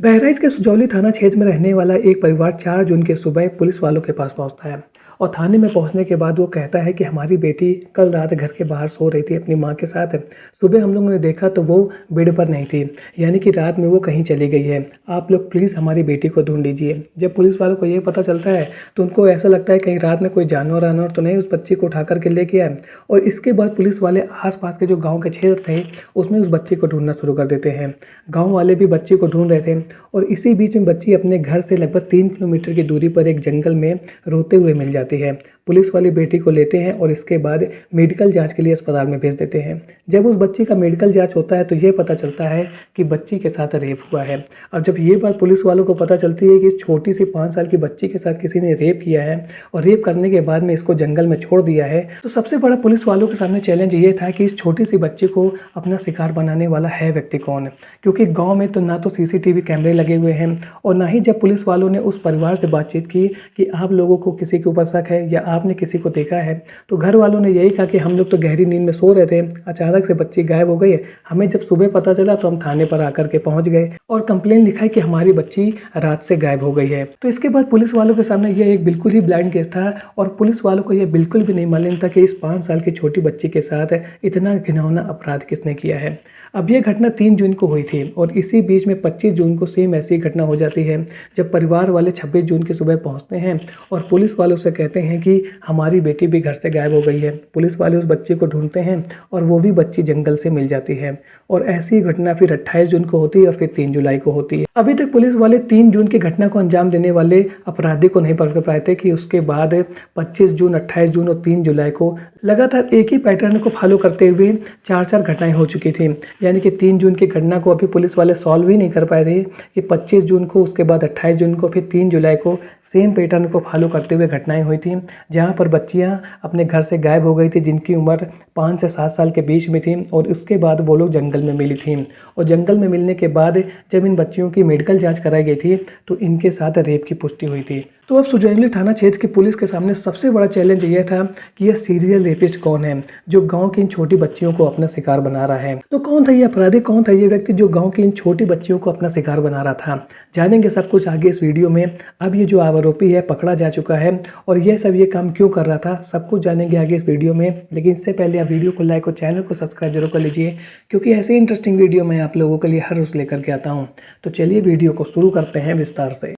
बहराइच के सुजौली थाना क्षेत्र में रहने वाला एक परिवार 4 जून की सुबह पुलिस वालों के पास पहुंचता है और थाने में पहुंचने के बाद वो कहता है कि हमारी बेटी कल रात घर के बाहर सो रही थी अपनी मां के साथ। सुबह हम लोगों ने देखा तो वो बेड पर नहीं थी, यानी कि रात में वो कहीं चली गई है। आप लोग प्लीज़ हमारी बेटी को ढूंढ लीजिए। जब पुलिस वालों को ये पता चलता है तो उनको ऐसा लगता है कहीं रात में कोई जानवर वानवर तो नहीं उस बच्ची को उठा करके ले गया है। और इसके बाद पुलिस वाले आसपास के जो गाँव के क्षेत्र थे उसमें उस बच्ची को ढूंढना शुरू कर देते हैं। गाँव वाले भी बच्ची को ढूंढ रहे थे और इसी बीच में बच्ची अपने घर से लगभग 3 किलोमीटर की दूरी पर एक जंगल में रोते हुए मिल जाती है। पुलिस वाले बेटी को लेते हैं और इसके बाद मेडिकल जांच के लिए अस्पताल में भेज देते हैं। जब उस बच्ची का मेडिकल जांच होता है तो ये पता चलता है कि बच्ची के साथ रेप हुआ है। अब जब ये बात पुलिस वालों को पता चलती है कि इस छोटी सी 5 साल की बच्ची के साथ किसी ने रेप किया है और रेप करने के बाद में इसको जंगल में छोड़ दिया है, तो सबसे बड़ा पुलिस वालों के सामने चैलेंज ये था कि इस छोटी सी बच्ची को अपना शिकार बनाने वाला है व्यक्ति कौन है। क्योंकि गाँव में तो ना तो CCTV कैमरे लगे हुए हैं और ना ही जब पुलिस वालों ने उस परिवार से बातचीत की कि आप लोगों को किसी के ऊपर शक है या आपने किसी को देखा है, तो घर वालों ने यही कहा कि हम लोग तो गहरी नींद में सो रहे थे, अचानक से बच्ची गायब हो गई है। हमें जब सुबह पता चला तो हम थाने पर आकर के पहुंच गए और कंप्लेन लिखा है कि हमारी बच्ची रात से गायब हो गई है। तो इसके बाद पुलिस वालों के सामने यह एक बिल्कुल ही ब्लाइंड केस था और पुलिस वालों को यह बिल्कुल भी नहीं मालूम था कि इस 5 साल की छोटी बच्ची के साथ इतना घिनौना अपराध किसने किया है। अब ये घटना 3 जून को हुई थी और इसी बीच में 25 जून को सेम ऐसी घटना हो जाती है जब परिवार वाले 26 जून की सुबह पहुंचते हैं और पुलिस वालों से कहते हैं कि हमारी बेटी भी घर से गायब हो गई है। पुलिस वाले उस बच्ची को ढूंढते हैं और वो भी बच्ची जंगल से मिल जाती है और ऐसी घटना फिर 28 जून को होती है और फिर 3 जुलाई को होती है। अभी तक पुलिस वाले 3 जून की घटना को अंजाम देने वाले अपराधी को नहीं पकड़ पाए थे कि उसके बाद 25 जून, 28 जून और 3 जुलाई को लगातार एक ही पैटर्न को फॉलो करते हुए 4 घटनाएं हो चुकी थी। यानी कि 3 जून की घटना को अभी पुलिस वाले सॉल्व ही नहीं कर पाए थे कि 25 जून को, उसके बाद 28 जून को, फिर 3 जुलाई को सेम पैटर्न को फॉलो करते हुए घटनाएं हुई थी जहां पर बच्चियां अपने घर से गायब हो गई थी जिनकी उम्र 5 से 7 साल के बीच में थी और उसके बाद वो लोग जंगल में मिली थी और जंगल में मिलने के बाद जब इन बच्चियों की मेडिकल जाँच कराई गई थी तो इनके साथ रेप की पुष्टि हुई थी। तो अब सुजौली थाना क्षेत्र की पुलिस के सामने सबसे बड़ा चैलेंज ये था कि ये सीरियल रेपिस्ट कौन है जो गांव की इन छोटी बच्चियों को अपना शिकार बना रहा है। तो कौन था ये अपराधी, कौन था ये व्यक्ति जो गांव की इन छोटी बच्चियों को अपना शिकार बना रहा था? जानेंगे सब कुछ आगे इस वीडियो में। अब ये जो आरोपी है पकड़ा जा चुका है और ये सब ये काम क्यों कर रहा था, सब कुछ जानेंगे आगे इस वीडियो में। लेकिन इससे पहले आप वीडियो को लाइक और चैनल को सब्सक्राइब जरूर कर लीजिए क्योंकि ऐसे इंटरेस्टिंग वीडियो मैं आप लोगों के लिए हर रोज लेकर के आता हूँ। तो चलिए वीडियो को शुरू करते हैं विस्तार से।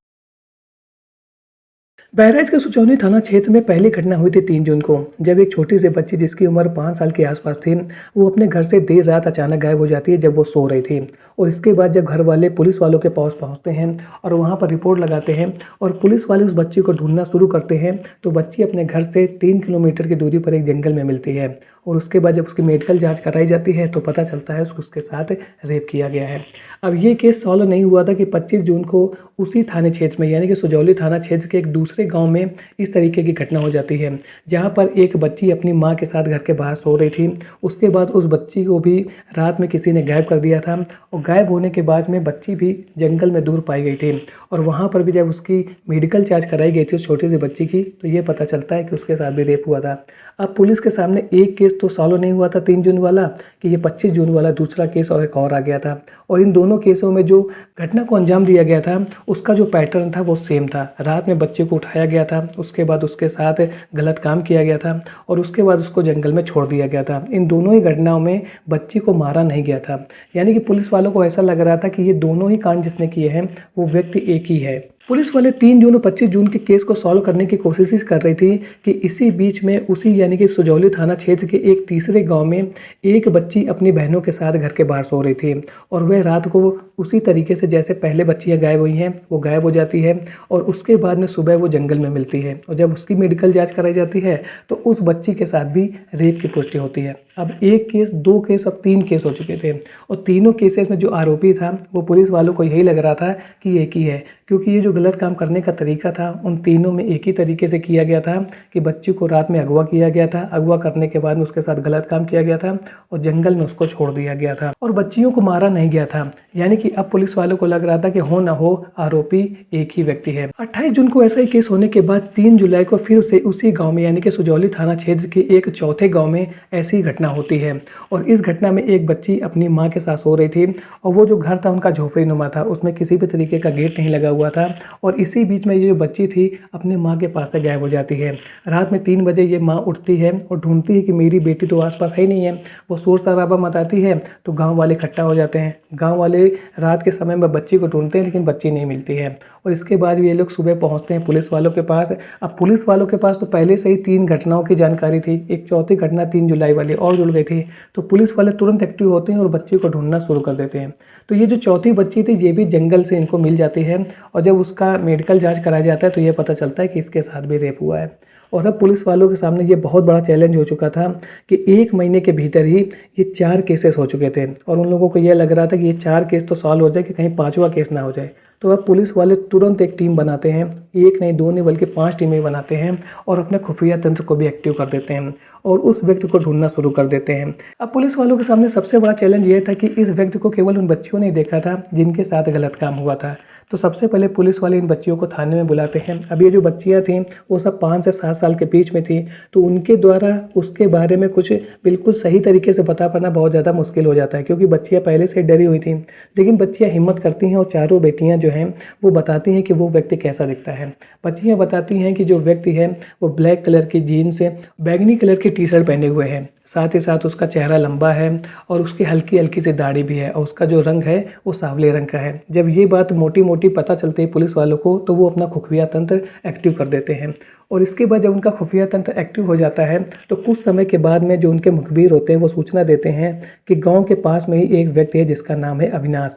बहराइच के सुचौनी थाना क्षेत्र में पहली घटना हुई थी 3 जून को, जब एक छोटी सी बच्ची जिसकी उम्र 5 साल के आसपास थी वो अपने घर से देर रात अचानक गायब हो जाती है जब वो सो रही थी। और इसके बाद जब घर वाले पुलिस वालों के पास पहुंचते हैं और वहां पर रिपोर्ट लगाते हैं और पुलिस वाले उस बच्ची को ढूंढना शुरू करते हैं तो बच्ची अपने घर से 3 किलोमीटर की दूरी पर एक जंगल में मिलती है और उसके बाद जब उसकी मेडिकल जाँच कराई जाती है तो पता चलता है उसके साथ रेप किया गया है। अब ये केस सॉल्व नहीं हुआ था कि 25 जून को उसी थाने क्षेत्र में यानी कि सुजौली थाना क्षेत्र के एक दूसरे गांव में इस तरीके की घटना हो जाती है जहां पर एक बच्ची अपनी मां के साथ घर के बाहर सो रही थी। उसके बाद उस बच्ची को भी रात में किसी ने गायब कर दिया था और गायब होने के बाद में बच्ची भी जंगल में दूर पाई गई थी और वहाँ पर भी जब उसकी मेडिकल जाँच कराई गई थी उस छोटी सी बच्ची की तो ये पता चलता है कि उसके साथ भी रेप हुआ था। अब पुलिस के सामने एक केस तो सॉल्व नहीं हुआ था 3 जून वाला कि ये 25 जून वाला दूसरा केस और एक और आ गया था और इन दोनों केसों में जो घटना को अंजाम दिया गया था उसका जो पैटर्न था वो सेम था। रात में बच्चे को उठाया गया था, उसके बाद उसके साथ गलत काम किया गया था और उसके बाद उसको जंगल में छोड़ दिया गया था। इन दोनों ही घटनाओं में बच्ची को मारा नहीं गया था, यानी कि पुलिस वालों को ऐसा लग रहा था कि ये दोनों ही कांड जिसने किए हैं वो व्यक्ति एक ही है। पुलिस वाले 3 जून और 25 जून के केस को सॉल्व करने की कोशिश कर रही थी कि इसी बीच में उसी यानी कि सुजौली थाना क्षेत्र के एक तीसरे गांव में एक बच्ची अपनी बहनों के साथ घर के बाहर सो रही थी और वह रात को उसी तरीके से जैसे पहले बच्चियां गायब हुई हैं वो गायब हो जाती है और उसके बाद में सुबह वो जंगल में मिलती है और जब उसकी मेडिकल जाँच कराई जाती है तो उस बच्ची के साथ भी रेप की पुष्टि होती है। अब एक केस, 2 केस, अब 3 केस हो चुके थे और तीनों केसेस में जो आरोपी था वो पुलिस वालों को यही लग रहा था कि एक ही है क्योंकि ये जो गलत काम करने का तरीका था उन तीनों में एक ही तरीके से किया गया था कि बच्ची को रात में अगवा किया गया था। अगवा करने के बाद में उसके साथ गलत काम किया गया था और जंगल में उसको छोड़ दिया गया था और बच्चियों को मारा नहीं गया था। यानी कि अब पुलिस वालों को लग रहा था कि हो ना हो आरोपी एक ही व्यक्ति है। 28 जून को ऐसा ही केस होने के बाद 3 जुलाई को फिर से उसी गांव में यानी कि सुजौली थाना क्षेत्र के एक चौथे गांव में ऐसी घटना होती है और इस घटना में एक बच्ची अपनी मां के साथ सो रही थी और वो जो घर था उनका झोपड़ी नुमा था, उसमें किसी भी तरीके का गेट नहीं लगा हुआ था और इसी बीच में ये जो बच्ची थी अपने माँ के पास से गायब हो जाती है। रात में 3 बजे ये माँ उठती है और ढूंढती है कि मेरी बेटी तो आसपास है ही नहीं है। वो शोर शराबा मचाती है तो गांव वाले इकट्ठा हो जाते हैं। गांव वाले रात के समय में बच्ची को ढूंढते हैं लेकिन बच्ची नहीं मिलती है और इसके बाद ये लोग सुबह पहुंचते हैं पुलिस वालों के पास। अब पुलिस वालों के पास तो पहले से ही 3 घटनाओं की जानकारी थी, एक चौथी घटना 3 जुलाई वाली और जुड़ गई थी, तो पुलिस वाले तुरंत एक्टिव होते हैं और बच्ची को ढूंढना शुरू कर देते हैं। तो ये जो चौथी बच्ची थी ये भी जंगल से इनको मिल जाती है और जब उसका मेडिकल जांच कराया जाता है तो ये पता चलता है कि इसके साथ भी रेप हुआ है। और अब पुलिस वालों के सामने ये बहुत बड़ा चैलेंज हो चुका था कि 1 महीने के भीतर ही ये 4 केसेस हो चुके थे और उन लोगों को ये लग रहा था कि ये 4 केस तो सॉल्व हो जाए कि कहीं 5वां केस ना हो जाए। तो अब पुलिस वाले तुरंत एक टीम बनाते हैं, एक नहीं 2 नहीं बल्कि 5 टीमें बनाते हैं और अपने खुफिया तंत्र को भी एक्टिव कर देते हैं और उस व्यक्ति को ढूंढना शुरू कर देते हैं। अब पुलिस वालों के सामने सबसे बड़ा चैलेंज ये था कि इस व्यक्ति को केवल उन बच्चियों ने देखा था जिनके साथ गलत काम हुआ था। तो सबसे पहले पुलिस वाले इन बच्चियों को थाने में बुलाते हैं। अब ये जो बच्चियां थीं वो सब 5 से 7 साल के बीच में थी, तो उनके द्वारा उसके बारे में कुछ बिल्कुल सही तरीके से बता पाना बहुत ज़्यादा मुश्किल हो जाता है क्योंकि बच्चियां पहले से डरी हुई थी। लेकिन बच्चियां हिम्मत करती हैं और चारों बेटियां जो हैं वो बताती हैं कि वो व्यक्ति कैसा दिखता है। बच्चियां बताती हैं कि जो व्यक्ति है वो ब्लैक कलर की जीन्स बैगनी कलर की टी शर्ट पहने हुए हैं, साथ ही साथ उसका चेहरा लंबा है और उसकी हल्की हल्की सी दाढ़ी भी है और उसका जो रंग है वो सांवले रंग का है। जब ये बात मोटी मोटी पता चलती है पुलिस वालों को तो वो अपना खुफिया तंत्र एक्टिव कर देते हैं और इसके बाद जब उनका खुफिया तंत्र एक्टिव हो जाता है तो कुछ समय के बाद में जो उनके मुखबिर होते हैं वो सूचना देते हैं कि गाँव के पास में ही एक व्यक्ति है जिसका नाम है अविनाश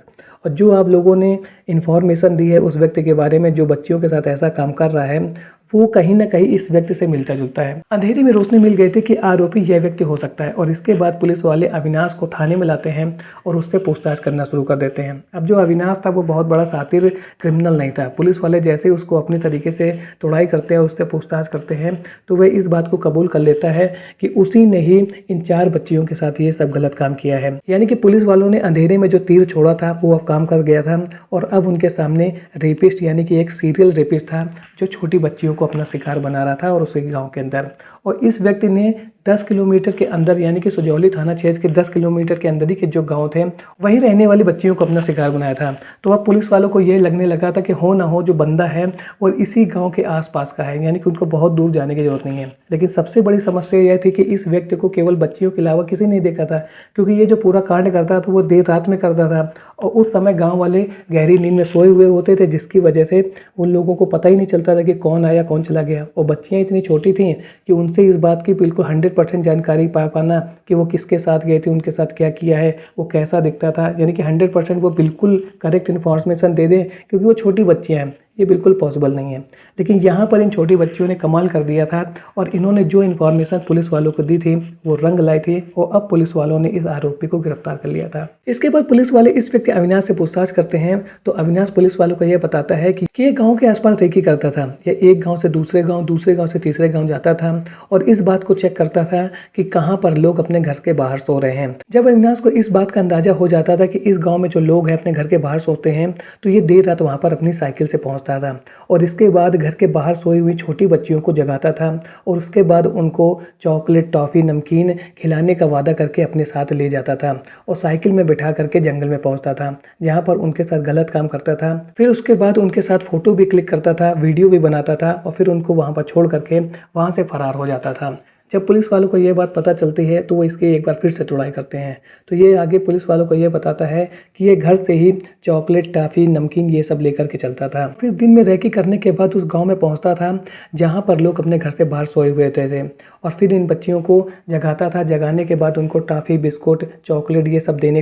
और जो आप लोगों ने इन्फॉर्मेशन दी है उस व्यक्ति के बारे में जो बच्चियों के साथ ऐसा काम कर रहा है वो कहीं ना कहीं इस व्यक्ति से मिलता जुलता है। अंधेरे में रोशनी मिल गई थी कि आरोपी यह व्यक्ति हो सकता है और इसके बाद पुलिस वाले अविनाश को थाने में लाते हैं और उससे पूछताछ करना शुरू कर देते हैं। अब जो अविनाश था वो बहुत बड़ा शातिर क्रिमिनल नहीं था। पुलिस वाले जैसे उसको अपनी तरीके से तोड़ाई करते हैं, उससे पूछताछ करते हैं तो वह इस बात को कबूल कर लेता है कि उसी ने ही इन 4 बच्चियों के साथ ये सब गलत काम किया है। यानी कि पुलिस वालों ने अंधेरे में जो तीर छोड़ा था वो अब काम कर गया था और अब उनके सामने रेपिस्ट यानी कि एक सीरियल रेपिस्ट था जो छोटी बच्चियों को अपना शिकार बना रहा था और उसी गांव के अंदर। और इस व्यक्ति ने 10 किलोमीटर के अंदर यानी कि सुजौली थाना क्षेत्र के 10 किलोमीटर के अंदर ही के जो गांव थे वहीं रहने वाली बच्चियों को अपना शिकार बनाया था। तो अब पुलिस वालों को ये लगने लगा था कि हो ना हो जो बंदा है और इसी गांव के आसपास का है, यानी कि उनको बहुत दूर जाने की जरूरत नहीं है। लेकिन सबसे बड़ी समस्या यह थी कि इस व्यक्ति को केवल बच्चियों के अलावा किसी ने देखा था क्योंकि ये जो पूरा कांड करता था वो देर रात में करता था और उस समय गाँव वाले गहरी नींद में सोए हुए होते थे जिसकी वजह से उन लोगों को पता ही नहीं चलता था कि कौन आया कौन चला गया। और बच्चियाँ इतनी छोटी थीं कि उनसे इस बात की बिल्कुल 100% जानकारी पा पाना कि वो किसके साथ गए थे, उनके साथ क्या किया है, वो कैसा दिखता था, यानी कि 100% वो बिल्कुल करेक्ट इन्फॉर्मेशन दे दें क्योंकि वो छोटी बच्चियाँ हैं, ये बिल्कुल पॉसिबल नहीं है। लेकिन यहाँ पर इन छोटी बच्चियों ने कमाल कर दिया था और इन्होंने जो इन्फॉर्मेशन पुलिस वालों को दी थी वो रंग लाई थी और अब पुलिस वालों ने इस आरोपी को गिरफ्तार कर लिया था। इसके बाद पुलिस वाले इस व्यक्ति अविनाश से पूछताछ करते हैं तो अविनाश पुलिस वालों को यह बताता है कि ये गाँव के आसपास रेकी करता था, या एक गाँव से दूसरे गाँव, दूसरे गाँव से तीसरे गाँव जाता था और इस बात को चेक करता था कि कहाँ पर लोग अपने घर के बाहर सो रहे हैं। जब अविनाश को इस बात का अंदाजा हो जाता था कि इस गाँव में जो लोग हैं अपने घर के बाहर सोते हैं तो ये देर रात वहाँ पर अपनी साइकिल से पहुँचता था और इसके बाद घर के बाहर सोई हुई छोटी बच्चियों को जगाता था और उसके बाद उनको चॉकलेट, टॉफ़ी, नमकीन खिलाने का वादा करके अपने साथ ले जाता था और साइकिल में बिठा करके जंगल में पहुंचता था जहां पर उनके साथ गलत काम करता था। फिर उसके बाद उनके साथ फ़ोटो भी क्लिक करता था, वीडियो भी बनाता था और फिर उनको वहाँ पर छोड़ करके वहाँ से फरार हो जाता था। जब पुलिस वालों को ये बात पता चलती है तो वो इसकी एक बार फिर से तोड़ाई करते हैं। तो ये आगे पुलिस वालों को ये बताता है कि ये घर से ही चॉकलेट, टॉफ़ी, नमकीन ये सब लेकर के चलता था। फिर दिन में रेकी करने के बाद उस गांव में पहुंचता था जहां पर लोग अपने घर से बाहर सोए हुए थे और फिर इन बच्चियों को जगाता था। जगाने के बाद उनको टॉफ़ी, बिस्कुट, चॉकलेट ये सब देने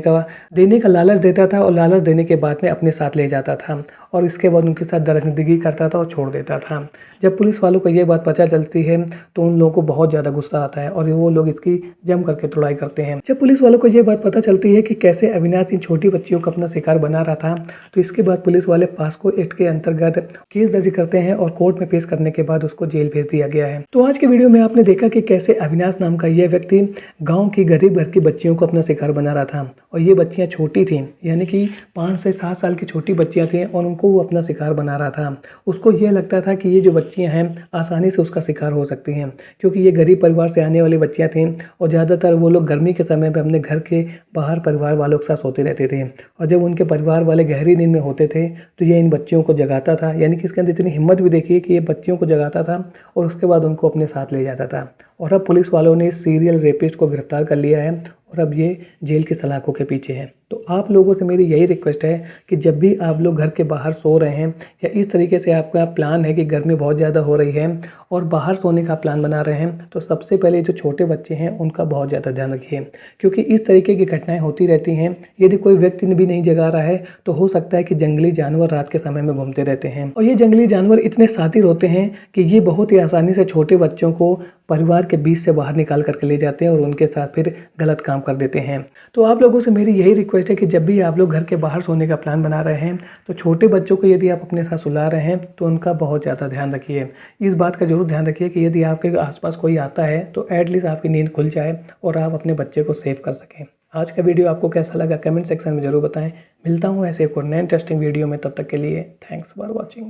का लालच देता था और लालच देने के बाद में अपने साथ ले जाता था और इसके बाद उनके साथ दरिंदगी करता था और छोड़ देता था। जब पुलिस वालों को ये बात पता चलती है तो उन लोगों को बहुत ज़्यादा गुस्सा आता है और वो लोग इसकी जम करके तुड़ाई करते हैं। जब पुलिस वालों को ये बात पता चलती है कि कैसे अविनाश इन छोटी बच्चियों को अपना शिकार बना रहा था, तो इसके बाद पुलिस वाले पास्को एक्ट के अंतर्गत केस दर्ज करते हैं और कोर्ट में पेश करने के बाद उसको जेल भेज दिया गया है। तो आज के वीडियो में आपने देखा कि कैसे अविनाश नाम का यह व्यक्ति गाँव की गरीब घर की बच्चियों को अपना शिकार बना रहा था और ये बच्चियाँ छोटी थीं, यानी कि 5 से 7 साल की छोटी बच्चियाँ थीं और उनको वो अपना शिकार बना रहा था। उसको ये लगता था कि ये जो बच्चियाँ हैं आसानी से उसका शिकार हो सकती हैं, क्योंकि ये गरीब परिवार से आने वाली बच्चियाँ थीं और ज़्यादातर वो लोग गर्मी के समय पे अपने घर के बाहर परिवार वालों के साथ सोते रहते थे और जब उनके परिवार वाले गहरी नींद में होते थे तो ये इन बच्चियों को जगाता था। यानी कि इसके अंदर इतनी हिम्मत भी देखिए कि ये बच्चियों को जगाता था और उसके बाद उनको अपने साथ ले जाता था। और अब पुलिस वालों ने इस सीरियल रेपिस्ट को गिरफ्तार कर लिया है और अब ये जेल की सलाखों के पीछे है। तो आप लोगों से मेरी यही रिक्वेस्ट है कि जब भी आप लोग घर के बाहर सो रहे हैं या इस तरीके से आपका प्लान है कि गर्मी बहुत ज़्यादा हो रही है और बाहर सोने का प्लान बना रहे हैं, तो सबसे पहले जो छोटे बच्चे हैं उनका बहुत ज़्यादा ध्यान रखिए, क्योंकि इस तरीके की घटनाएं होती रहती हैं। यदि कोई व्यक्ति भी नहीं जगा रहा है तो हो सकता है कि जंगली जानवर रात के समय में घूमते रहते हैं और ये जंगली जानवर इतने शातिर होते हैं कि ये बहुत ही आसानी से छोटे बच्चों को परिवार के बीच से बाहर निकाल करके ले जाते हैं और उनके साथ फिर गलत काम कर देते हैं। तो आप लोगों से मेरी यही रिक्वेस्ट है कि जब भी आप लोग घर के बाहर सोने का प्लान बना रहे हैं तो छोटे बच्चों को यदि आप अपने साथ सुला रहे हैं तो उनका बहुत ज़्यादा ध्यान रखिए। इस बात का जरूर ध्यान रखिए कि यदि आपके आसपास कोई आता है तो एटलीस्ट आपकी नींद खुल जाए और आप अपने बच्चे को सेव कर सकें। आज का वीडियो आपको कैसा लगा कमेंट सेक्शन में ज़रूर बताएं। मिलता हूँ ऐसे एक और नए इंटरेस्टिंग वीडियो में, तब तक के लिए थैंक्स फॉर वॉचिंग।